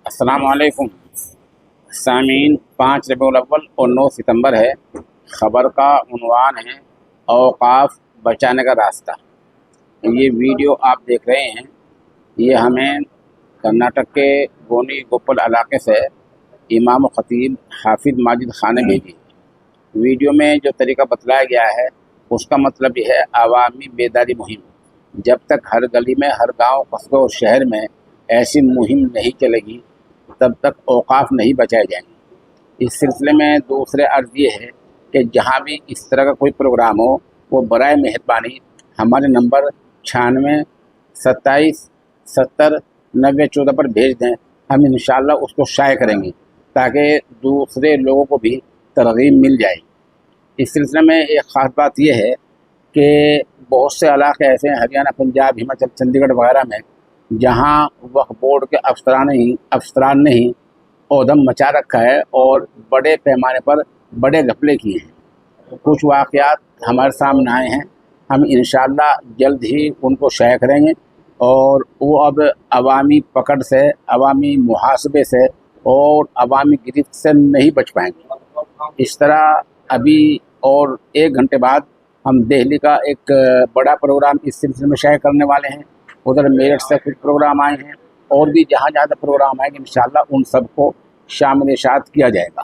अस्सलाम वालेकुम सामीन। 5 रबीउल अव्वल और 9 सितंबर है। ख़बर का उन्वान है औक़ाफ़ बचाने का रास्ता। ये वीडियो आप देख रहे हैं, ये हमें कर्नाटक के गोनी गोपल इलाके से इमाम ख़तीब हाफिज़ माजिद खान ने भेजी। वीडियो में जो तरीका बतलाया गया है उसका मतलब ये है अवामी बेदारी मुहिम। जब तक हर गली में, हर गांव, कस्बे और शहर में ऐसी मुहिम नहीं चलेगी तब तक औक़ाफ़ नहीं बचाए जाएंगे। इस सिलसिले में दूसरे अर्ज़ ये है कि जहाँ भी इस तरह का कोई प्रोग्राम हो वो बराए मेहरबानी हमारे नंबर 96 27 70 90 14 पर भेज दें। हम इंशाअल्लाह उसको शाये करेंगे ताकि दूसरे लोगों को भी तरग़ीब मिल जाए। इस सिलसिले में एक ख़ास बात यह है कि बहुत से इलाके ऐसे हैं, हरियाणा, पंजाब, हिमाचल, चंडीगढ़ वगैरह में, जहां वक्फ बोर्ड के अफसरान ने ही औदम मचा रखा है और बड़े पैमाने पर बड़े घपले किए हैं। कुछ वाक़यात हमारे सामने आए हैं, हम इंशाअल्लाह जल्द ही उनको शाया करेंगे और वो अब अवामी पकड़ से, अवामी मुहासबे से और अवामी गिरफ्त से नहीं बच पाएंगे। इस तरह अभी और 1 घंटे बाद हम दिल्ली का एक बड़ा प्रोग्राम इस सिलसिले में शाया करने वाले हैं। उधर मेरठ से कुछ प्रोग्राम आए हैं और भी जहाँ जहाँ प्रोग्राम आएंगे इंशाअल्लाह उन सबको शामिल किया जाएगा।